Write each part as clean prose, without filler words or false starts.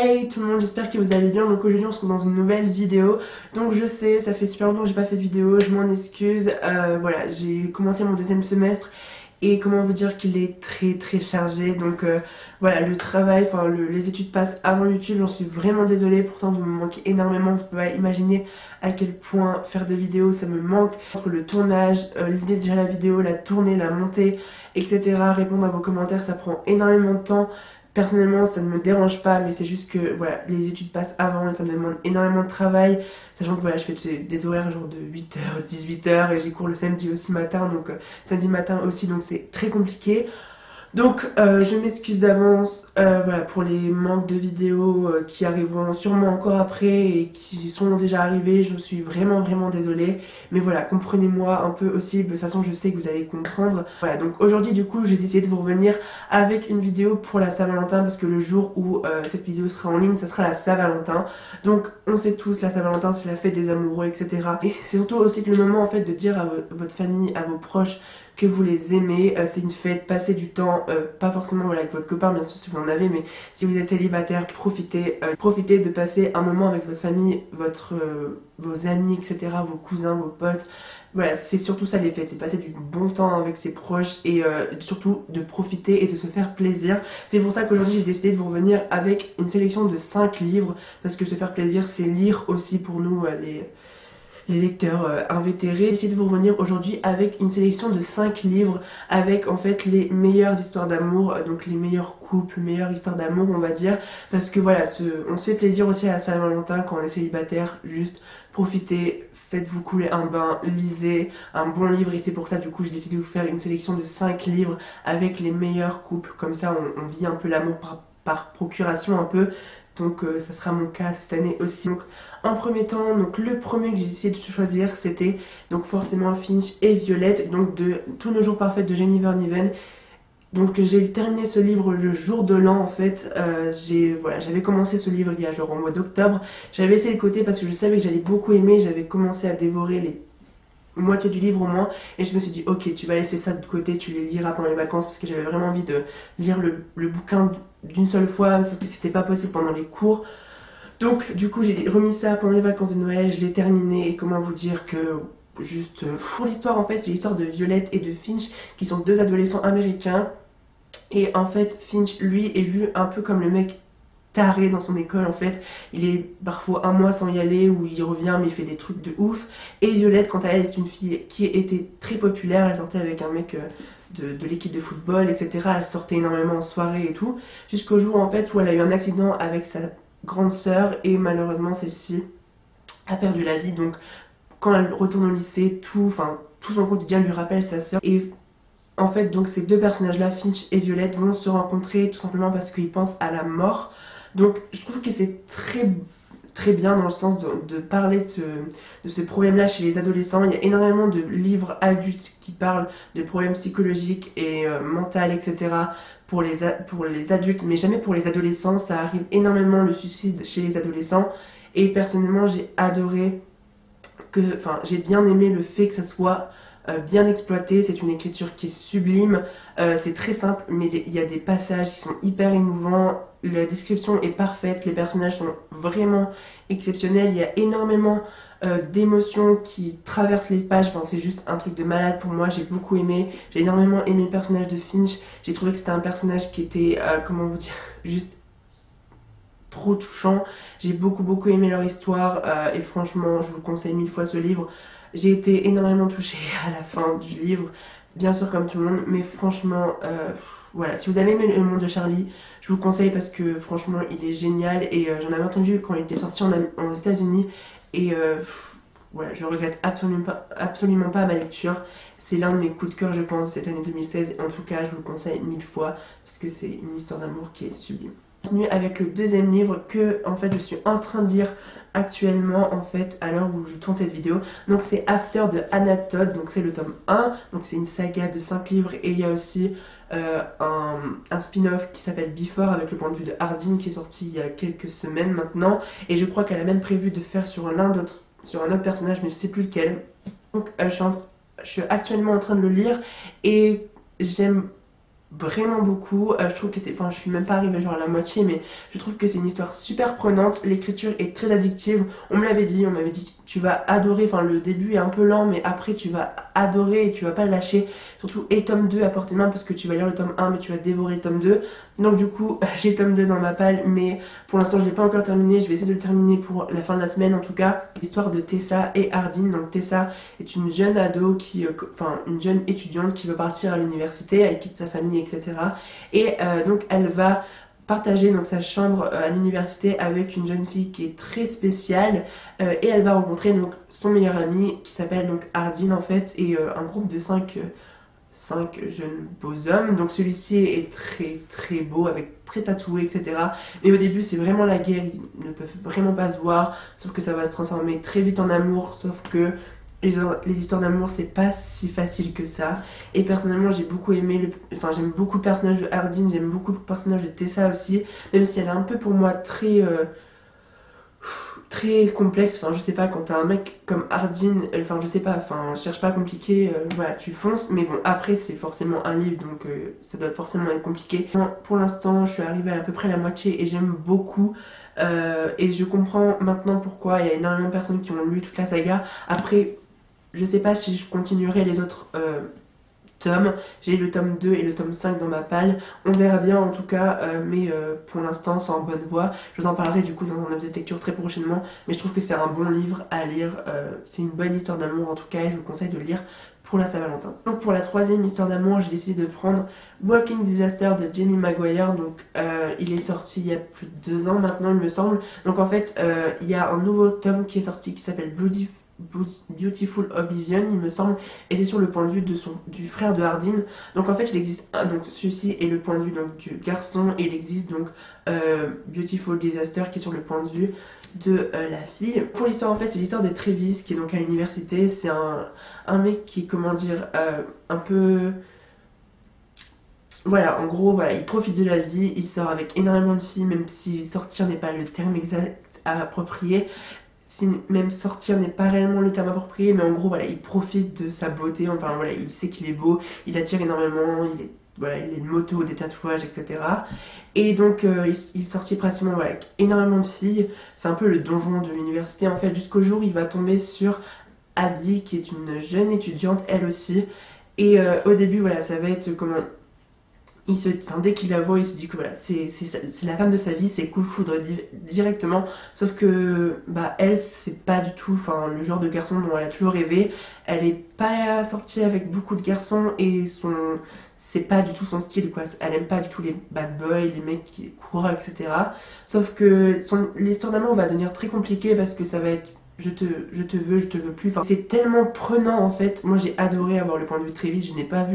Hey tout le monde, j'espère que vous allez bien. Donc aujourd'hui on se retrouve dans une nouvelle vidéo. Donc je sais, ça fait super longtemps que j'ai pas fait de vidéo, je m'en excuse. Voilà, j'ai commencé mon deuxième semestre et comment vous dire qu'il est très chargé. Donc voilà, le travail, les études passent avant YouTube, j'en suis vraiment désolée. Pourtant vous me manquez énormément, vous pouvez pas imaginer à quel point faire des vidéos ça me manque. Entre le tournage, l'idée de gérer la vidéo, la tourner, la monter, etc. Répondre à vos commentaires, ça prend énormément de temps. Personnellement, ça ne me dérange pas, mais c'est juste que voilà, les études passent avant et ça me demande énormément de travail. Sachant que voilà, je fais des horaires genre de 8h, 18h et j'ai cours le samedi aussi matin, donc samedi matin aussi, donc c'est très compliqué. Donc je m'excuse d'avance voilà, pour les manques de vidéos qui arriveront sûrement encore après et qui sont déjà arrivés. Je suis vraiment désolée. Mais voilà, comprenez-moi un peu aussi. De toute façon, je sais que vous allez comprendre. Voilà, donc aujourd'hui du coup, j'ai décidé de vous revenir avec une vidéo pour la Saint-Valentin. Parce que le jour où cette vidéo sera en ligne, ça sera la Saint-Valentin. Donc on sait tous, la Saint-Valentin, c'est la fête des amoureux, etc. Et c'est surtout aussi le moment en fait de dire à votre famille, à vos proches, que vous les aimez, c'est une fête, passez du temps, pas forcément voilà, avec votre copain bien sûr si vous en avez, mais si vous êtes célibataire, profitez de passer un moment avec votre famille, vos amis, etc., vos cousins, vos potes. Voilà, c'est surtout ça les fêtes, c'est passer du bon temps avec ses proches et surtout de profiter et de se faire plaisir. C'est pour ça qu'aujourd'hui j'ai décidé de vous revenir avec une sélection de 5 livres, parce que se faire plaisir c'est lire aussi pour nous les lecteurs invétérés. J'ai décidé de vous revenir aujourd'hui avec une sélection de 5 livres avec en fait les meilleures histoires d'amour, donc les meilleurs couples, meilleures histoires d'amour on va dire, parce que voilà, on se fait plaisir aussi à la Saint-Valentin quand on est célibataire, juste profitez, faites-vous couler un bain, lisez un bon livre et c'est pour ça du coup j'ai décidé de vous faire une sélection de 5 livres avec les meilleurs couples, comme ça on vit un peu l'amour par procuration un peu. Donc ça sera mon cas cette année aussi. Donc en premier temps, donc le premier que j'ai décidé de choisir, c'était donc forcément Finch et Violette, donc de Tous nos jours parfaits de Jennifer Niven. Donc j'ai terminé ce livre le jour de l'an en fait. J'avais commencé ce livre il y a genre au mois d'octobre. J'avais laissé de côté parce que je savais que j'allais beaucoup aimer. J'avais commencé à dévorer les moitié du livre au moins et je me suis dit ok, tu vas laisser ça de côté, tu les liras pendant les vacances parce que j'avais vraiment envie de lire le bouquin d'une seule fois, sauf que c'était pas possible pendant les cours. Donc du coup j'ai remis ça pendant les vacances de Noël, je l'ai terminé et comment vous dire que juste pour l'histoire en fait c'est l'histoire de Violette et de Finch qui sont deux adolescents américains et en fait Finch lui est vu un peu comme le mec taré dans son école en fait, il est parfois un mois sans y aller ou il revient mais il fait des trucs de ouf. Et Violette quant à elle est une fille qui était très populaire, elle sortait avec un mec de l'équipe de football etc, elle sortait énormément en soirée et tout, jusqu'au jour en fait où elle a eu un accident avec sa grande sœur et malheureusement celle-ci a perdu la vie. Donc quand elle retourne au lycée, tout son quotidien lui rappelle sa sœur. Et en fait, donc ces deux personnages-là, Finch et Violette, vont se rencontrer tout simplement parce qu'ils pensent à la mort. Donc je trouve que c'est très bien dans le sens de parler de ce problème-là chez les adolescents. Il y a énormément de livres adultes qui parlent de problèmes psychologiques et mentaux, etc. Pour les adultes, mais jamais pour les adolescents. Ça arrive énormément le suicide chez les adolescents. Et personnellement, j'ai bien aimé le fait que ça soit bien exploité. C'est une écriture qui est sublime, c'est très simple mais il y a des passages qui sont hyper émouvants, la description est parfaite, les personnages sont vraiment exceptionnels, il y a énormément d'émotions qui traversent les pages, enfin c'est juste un truc de malade pour moi, j'ai beaucoup aimé, j'ai énormément aimé le personnage de Finch, j'ai trouvé que c'était un personnage qui était, comment vous dire, juste trop touchant. J'ai beaucoup aimé leur histoire et franchement, je vous conseille 1000 fois ce livre. J'ai été énormément touchée à la fin du livre, bien sûr comme tout le monde, mais franchement, voilà. Si vous avez aimé Le Monde de Charlie, je vous conseille parce que franchement, il est génial et j'en avais entendu quand il était sorti aux États-Unis et voilà, je regrette absolument pas ma lecture. C'est l'un de mes coups de cœur, je pense, de cette année 2016. En tout cas, je vous le conseille 1000 fois parce que c'est une histoire d'amour qui est sublime. Continue avec le deuxième livre que en fait je suis en train de lire actuellement en fait à l'heure où je tourne cette vidéo. Donc c'est After de Anna Todd, donc c'est le tome 1, donc c'est une saga de 5 livres et il y a aussi un spin-off qui s'appelle Before avec le point de vue de Hardin qui est sorti il y a quelques semaines maintenant et je crois qu'elle a même prévu de faire sur un autre personnage mais je sais plus lequel. Donc je suis actuellement en train de le lire et j'aime vraiment beaucoup. Je trouve que c'est, enfin je suis même pas arrivée genre à la moitié, mais je trouve que c'est une histoire super prenante. L'écriture est très addictive. On m'avait dit tu vas adorer, enfin le début est un peu lent, mais après tu vas adorer et tu vas pas le lâcher. Surtout et tome 2 à portée de main, parce que tu vas lire le tome 1 mais tu vas dévorer le tome 2. Donc du coup j'ai le tome 2 dans ma palle, mais pour l'instant je l'ai pas encore terminé. Je vais essayer de le terminer pour la fin de la semaine en tout cas. L'histoire de Tessa et Ardyn. Donc Tessa est une jeune ado qui, enfin une jeune étudiante qui veut partir à l'université, elle quitte sa famille, etc. Et donc elle va partager donc sa chambre à l'université avec une jeune fille qui est très spéciale, et elle va rencontrer donc son meilleur ami qui s'appelle donc Ardyn en fait, et un groupe de 5 jeunes beaux hommes. Donc celui-ci est très très beau, avec très tatoué, etc. Mais au début c'est vraiment la guerre, ils ne peuvent vraiment pas se voir, sauf que ça va se transformer très vite en amour, sauf que les histoires d'amour c'est pas si facile que ça. Et personnellement j'ai beaucoup aimé enfin j'aime beaucoup le personnage de Ardyn, j'aime beaucoup le personnage de Tessa aussi, même si elle est un peu pour moi très complexe. Enfin je sais pas, quand t'as un mec comme Ardyn, enfin je sais pas, enfin cherche pas à compliquer, voilà tu fonces. Mais bon après c'est forcément un livre, donc ça doit forcément être compliqué. Pour l'instant je suis arrivée à peu près la moitié et j'aime beaucoup. Et je comprends maintenant pourquoi il y a énormément de personnes qui ont lu toute la saga. Après je sais pas si je continuerai les autres tomes. J'ai le tome 2 et le tome 5 dans ma palle. On verra bien en tout cas, mais pour l'instant c'est en bonne voie. Je vous en parlerai du coup dans un update lecture très prochainement. Mais je trouve que c'est un bon livre à lire. C'est une bonne histoire d'amour en tout cas, et je vous conseille de le lire pour la Saint-Valentin. Donc pour la troisième histoire d'amour, j'ai décidé de prendre Walking Disaster de Jamie Maguire. Donc il est sorti il y a plus de 2 ans maintenant il me semble. Donc en fait il y a un nouveau tome qui est sorti qui s'appelle Beautiful Oblivion il me semble, et c'est sur le point de vue du frère de Ardyn. Donc en fait il existe donc celui-ci est le point de vue donc du garçon, et il existe donc Beautiful Disaster qui est sur le point de vue de la fille. Pour l'histoire en fait c'est l'histoire de Travis qui est donc à l'université. C'est un mec qui est comment dire un peu, voilà, en gros, voilà, il profite de la vie, il sort avec énormément de filles, même si sortir n'est pas le terme exact à approprier, si même sortir n'est pas réellement le terme approprié, mais en gros, voilà, il profite de sa beauté, enfin voilà, il sait qu'il est beau, il attire énormément, voilà, il a une moto, des tatouages, etc. Et donc, il sortit pratiquement voilà, avec énormément de filles. C'est un peu le donjon de l'université, en fait, jusqu'au jour où il va tomber sur Abby, qui est une jeune étudiante, elle aussi. Et au début, voilà, ça va être comment enfin, dès qu'il la voit, il se dit que voilà, c'est la femme de sa vie, c'est coup de foudre directement. Sauf que bah elle, c'est pas du tout, enfin le genre de garçon dont elle a toujours rêvé. Elle est pas sortie avec beaucoup de garçons, et c'est pas du tout son style quoi. Elle aime pas du tout les bad boys, les mecs qui courent, etc. Sauf que l'histoire d'amour va devenir très compliquée, parce que ça va être je te veux plus. Enfin, c'est tellement prenant en fait. Moi j'ai adoré avoir le point de vue de Travis. Je n'ai pas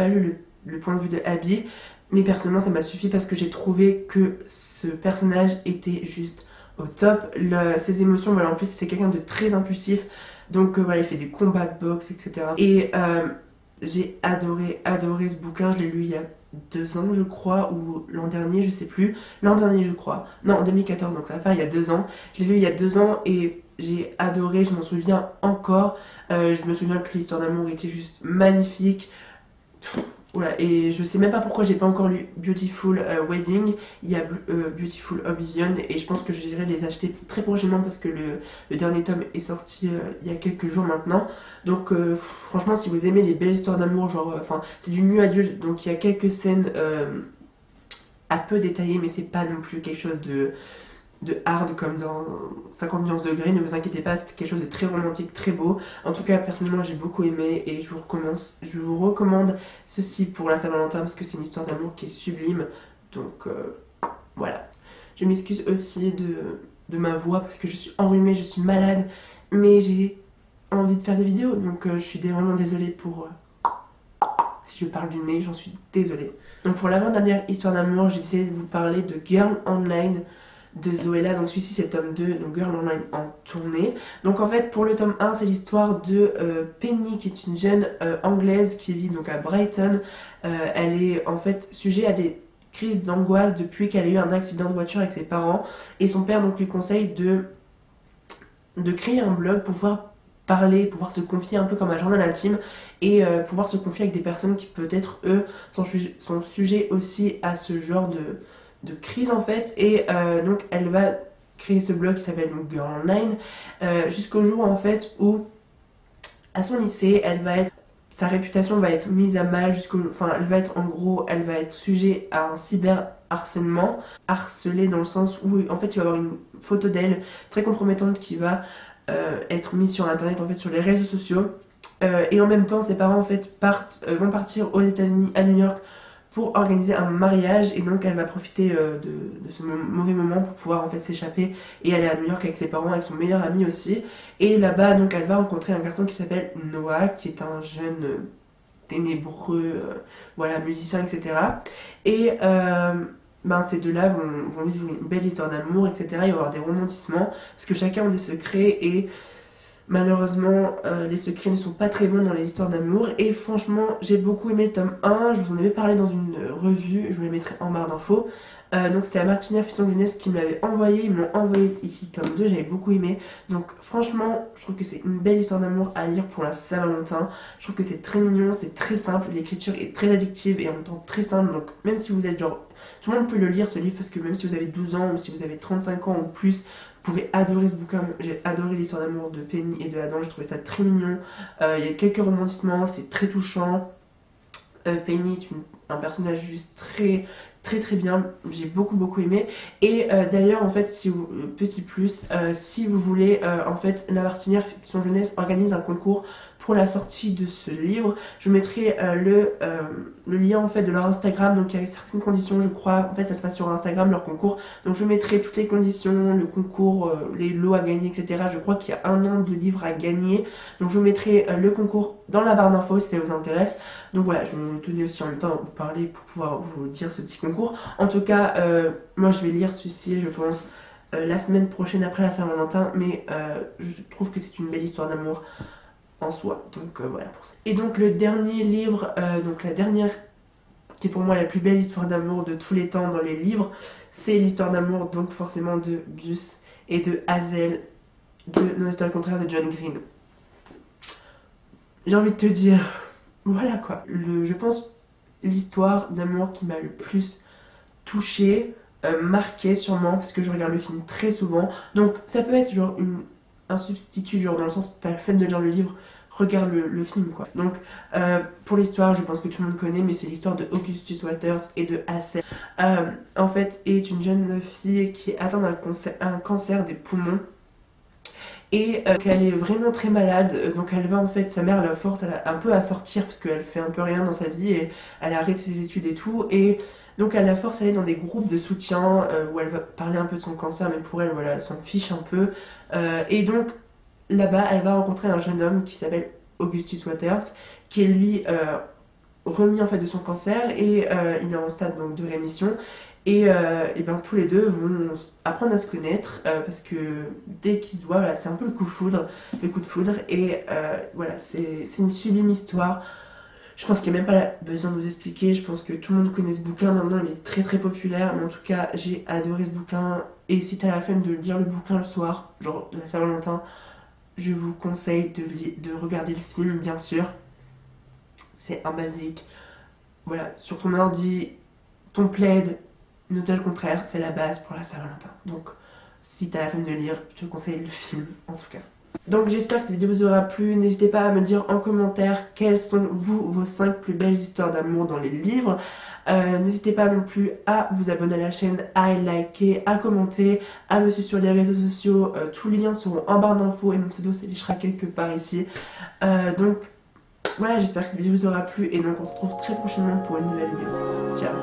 lu le point de vue de Abby, mais personnellement ça m'a suffi, parce que j'ai trouvé que ce personnage était juste au top. Ses émotions, voilà, en plus c'est quelqu'un de très impulsif, donc voilà, il fait des combats de boxe, etc. Et j'ai adoré ce bouquin. Je l'ai lu il y a 2 ans je crois, ou l'an dernier, je sais plus. L'an dernier je crois, non en 2014, donc ça va faire il y a 2 ans. Je l'ai lu il y a 2 ans et j'ai adoré, je m'en souviens encore. Je me souviens que l'histoire d'amour était juste magnifique. Voilà, et je sais même pas pourquoi j'ai pas encore lu Beautiful Wedding. Il y a Beautiful Oblivion, et je pense que j'irai les acheter très prochainement, parce que le dernier tome est sorti il y a quelques jours maintenant. Donc franchement, si vous aimez les belles histoires d'amour, genre, enfin c'est du nu adulte, donc il y a quelques scènes à peu détaillées, mais c'est pas non plus quelque chose de hard comme dans 50 nuances degrés. Ne vous inquiétez pas, c'est quelque chose de très romantique, très beau. En tout cas personnellement j'ai beaucoup aimé, et je vous recommande ceci pour la Saint-Valentin, parce que c'est une histoire d'amour qui est sublime. Donc voilà. Je m'excuse aussi de ma voix, parce que je suis enrhumée, je suis malade, mais j'ai envie de faire des vidéos, donc je suis vraiment désolée pour si je parle du nez, j'en suis désolée. Donc pour l'avant-dernière histoire d'amour, j'ai décidé de vous parler de Girl Online de Zoella. Donc celui-ci c'est le tome 2, donc Girl Online en tournée. Donc en fait pour le tome 1 c'est l'histoire de Penny, qui est une jeune anglaise qui vit donc à Brighton. Elle est en fait sujet à des crises d'angoisse depuis qu'elle a eu un accident de voiture avec ses parents, et son père donc lui conseille de créer un blog pour pouvoir parler, pouvoir se confier un peu comme un journal intime et pouvoir se confier avec des personnes qui peut-être eux sont sujets aussi à ce genre de crise en fait. Et donc elle va créer ce blog qui s'appelle donc Girl Online jusqu'au jour en fait où à son lycée sa réputation va être mise à mal enfin elle va être en gros, elle va être sujet à un cyberharcèlement, harcelée dans le sens où en fait il va y avoir une photo d'elle très compromettante qui va être mise sur internet en fait sur les réseaux sociaux. Et en même temps ses parents en fait vont partir aux États-Unis à New York pour organiser un mariage et donc elle va profiter de ce mauvais moment pour pouvoir en fait s'échapper et aller à New York avec ses parents, avec son meilleur ami aussi. Et là-bas donc elle va rencontrer un garçon qui s'appelle Noah, qui est un jeune ténébreux, voilà, musicien, etc. Et ben, ces deux-là vont vivre une belle histoire d'amour, etc. Il va y avoir des romantissements parce que chacun a des secrets et malheureusement, les secrets ne sont pas très bons dans les histoires d'amour. Et franchement, j'ai beaucoup aimé le tome 1. Je vous en avais parlé dans une revue. Je vous les mettrai en barre d'infos. Donc c'était à Martina Fisson Jeunesse qui me l'avait envoyé. Ils me l'ont envoyé ici tome 2. J'avais beaucoup aimé. Donc franchement, je trouve que c'est une belle histoire d'amour à lire pour la Saint-Valentin. Je trouve que c'est très mignon, c'est très simple. L'écriture est très addictive et en même temps très simple. Donc même si vous êtes genre... Tout le monde peut le lire ce livre parce que même si vous avez 12 ans ou si vous avez 35 ans ou plus, vous pouvez adorer ce bouquin. J'ai adoré l'histoire d'amour de Penny et de Adam, je trouvais ça très mignon. Il y a quelques romantissements, c'est très touchant. Penny est un personnage juste très bien, j'ai beaucoup aimé. Et d'ailleurs en fait, si vous, petit plus, si vous voulez, en fait La Martinière Fiction Jeunesse organise un concours pour la sortie de ce livre. Je vous mettrai le lien en fait de leur Instagram, donc il y a certaines conditions je crois, en fait ça se passe sur Instagram leur concours, donc je vous mettrai toutes les conditions, le concours, les lots à gagner, etc. Je crois qu'il y a un an de livres à gagner, donc je vous mettrai le concours dans la barre d'infos si ça vous intéresse. Donc voilà, je tenais aussi en même temps à vous parler pour pouvoir vous dire ce petit concours. En tout cas, moi je vais lire ceci, je pense, la semaine prochaine après la Saint-Valentin, mais je trouve que c'est une belle histoire d'amour en soi, donc voilà pour ça. Et donc le dernier livre, donc la dernière qui est pour moi la plus belle histoire d'amour de tous les temps dans les livres, c'est l'histoire d'amour donc forcément de Gus et de Hazel de Nos histoires contraires de John Green. J'ai envie de te dire, voilà quoi. Je pense l'histoire d'amour qui m'a le plus touchée, marquée sûrement, parce que je regarde le film très souvent. Donc ça peut être genre un substitut, genre dans le sens t'as la flemme de lire le livre, regarde le film quoi. Donc pour l'histoire, je pense que tout le monde connaît, mais c'est l'histoire de Augustus Waters et de Hazel. En fait, est une jeune fille qui est atteinte d'un cancer des poumons. Et qu'elle est vraiment très malade, donc elle va en fait, sa mère la force un peu à sortir parce qu'elle fait un peu rien dans sa vie et elle a arrêté ses études et tout, et donc elle la force à aller dans des groupes de soutien où elle va parler un peu de son cancer, mais pour elle, voilà, elle s'en fiche un peu. Et donc là-bas, elle va rencontrer un jeune homme qui s'appelle Augustus Waters, qui est lui remis en fait de son cancer et il est en stade donc, de rémission. Et ben tous les deux vont apprendre à se connaître parce que dès qu'ils se voient, voilà, c'est un peu le coup de foudre et voilà, c'est une sublime histoire. Je pense qu'il n'y a même pas besoin de vous expliquer, je pense que tout le monde connaît ce bouquin, maintenant il est très populaire, mais en tout cas j'ai adoré ce bouquin. Et si t'as la flemme de lire le bouquin le soir, genre de la Saint-Valentin, je vous conseille de regarder le film, bien sûr. C'est un basique. Voilà, sur ton ordi, ton plaid, noter le contraire, c'est la base pour la Saint-Valentin. Donc, si t'as la flemme de lire, je te conseille le film, en tout cas. Donc, j'espère que cette vidéo vous aura plu. N'hésitez pas à me dire en commentaire quelles sont, vos 5 plus belles histoires d'amour dans les livres. N'hésitez pas non plus à vous abonner à la chaîne, à liker, à commenter, à me suivre sur les réseaux sociaux. Tous les liens seront en barre d'infos et mon pseudo s'affichera quelque part ici. Donc, voilà, j'espère que cette vidéo vous aura plu et donc on se retrouve très prochainement pour une nouvelle vidéo. Ciao!